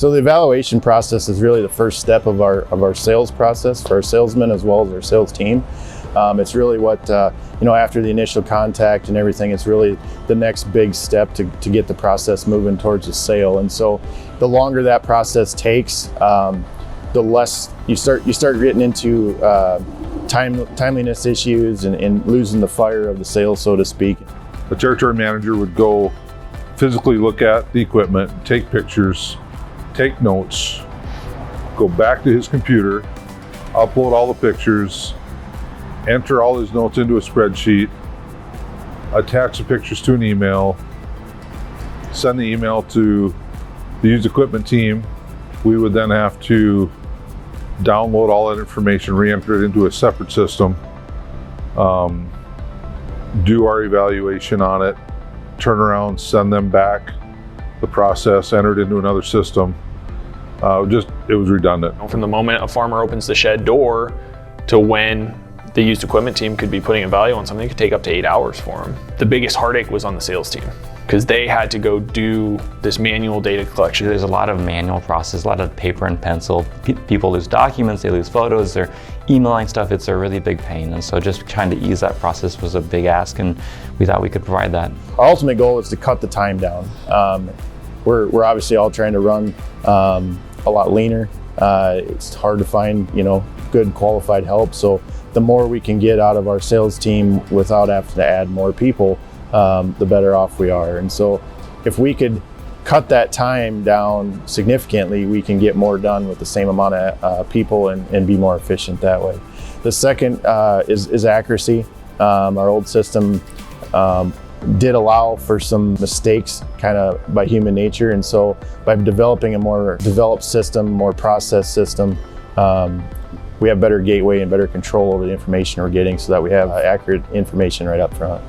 So the evaluation process is really the first step of our sales process for our salesmen as well as our sales team. It's really what, after the initial contact and everything, it's really the next big step to get the process moving towards a sale. And so the longer that process takes, the less you start getting into timeliness issues and losing the fire of the sale, so to speak. The territory manager would go physically look at the equipment, take pictures, take notes, go back to his computer, upload all the pictures, enter all his notes into a spreadsheet, attach the pictures to an email, send the email to the used equipment team. We would then have to download all that information, re-enter it into a separate system, do our evaluation on it, turn around, send them back the process, enter it into another system. It was redundant. From the moment a farmer opens the shed door to when the used equipment team could be putting a value on something, it could take up to 8 hours for them. The biggest heartache was on the sales team because they had to go do this manual data collection. There's a lot of manual process, a lot of paper and pencil. People lose documents, they lose photos, they're emailing stuff. It's a really big pain. And so just trying to ease that process was a big ask, and we thought we could provide that. Our ultimate goal is to cut the time down. We're obviously all trying to run a lot leaner. It's hard to find, good qualified help. So the more we can get out of our sales team without having to add more people, the better off we are. And so if we could cut that time down significantly, we can get more done with the same amount of people and be more efficient that way. The second is accuracy. Our old system did allow for some mistakes kind of by human nature. And so by developing a more developed system, more processed system, we have better gateway and better control over the information we're getting so that we have accurate information right up front.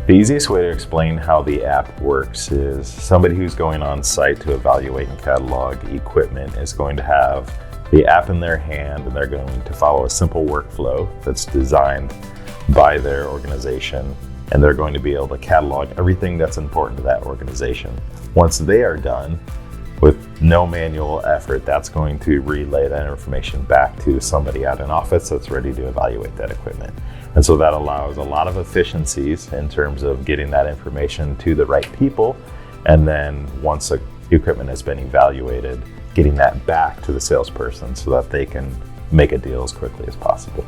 The easiest way to explain how the app works is somebody who's going on site to evaluate and catalog equipment is going to have the app in their hand, and they're going to follow a simple workflow that's designed by their organization, and they're going to be able to catalog everything that's important to that organization. Once they are done, with no manual effort, that's going to relay that information back to somebody at an office that's ready to evaluate that equipment. And so that allows a lot of efficiencies in terms of getting that information to the right people. And then once the equipment has been evaluated, getting that back to the salesperson so that they can make a deal as quickly as possible.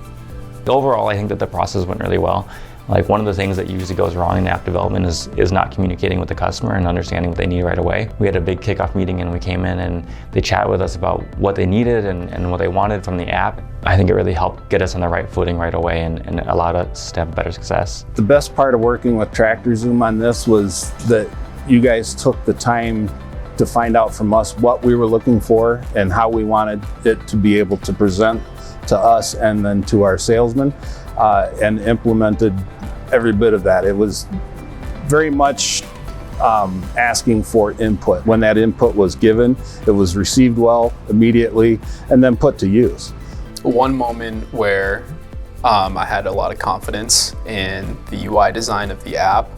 Overall, I think that the process went really well. Like, one of the things that usually goes wrong in app development is not communicating with the customer and understanding what they need right away. We had a big kickoff meeting, and we came in and they chat with us about what they needed and what they wanted from the app. I think it really helped get us on the right footing right away and allowed us to have better success. The best part of working with Tractor Zoom on this was that you guys took the time to find out from us what we were looking for and how we wanted it to be able to present to us and then to our salesmen, and implemented every bit of that. It was very much asking for input. When that input was given, it was received well immediately and then put to use. One moment where I had a lot of confidence in the UI design of the app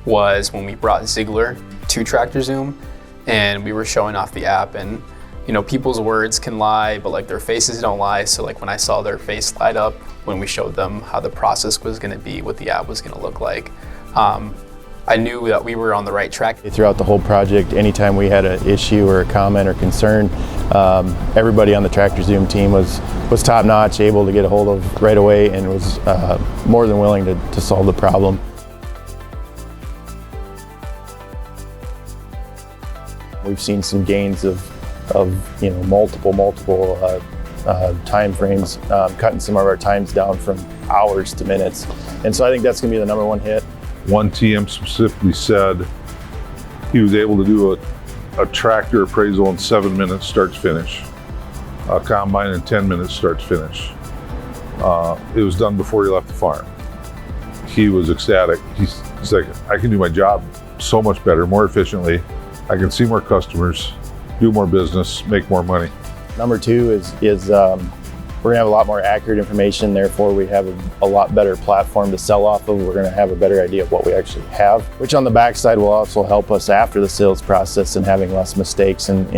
was when we brought Ziegler to Tractor Zoom and we were showing off the app, and people's words can lie, but like their faces don't lie. So like when I saw their face light up when we showed them how the process was going to be, what the app was going to look like, I knew that we were on the right track. Throughout the whole project, anytime we had an issue or a comment or concern, everybody on the Tractor Zoom team was top notch, able to get a hold of right away, and was more than willing to solve the problem. We've seen some gains of multiple time frames, cutting some of our times down from hours to minutes. And so I think that's gonna be the number one hit. One TM specifically said he was able to do a tractor appraisal in 7 minutes, start to finish. A combine in 10 minutes, start to finish. It was done before he left the farm. He was ecstatic. He's like, I can do my job so much better, more efficiently. I can see more customers, do more business, make more money. Number two is we're gonna have a lot more accurate information. Therefore, we have a lot better platform to sell off of. We're gonna have a better idea of what we actually have, which on the backside will also help us after the sales process and having less mistakes and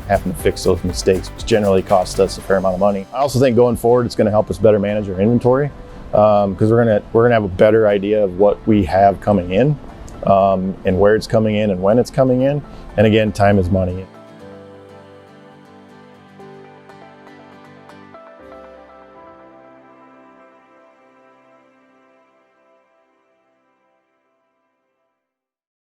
having to fix those mistakes, which generally cost us a fair amount of money. I also think going forward, it's gonna help us better manage our inventory because we're gonna have a better idea of what we have coming in and where it's coming in and when it's coming in. And again, time is money.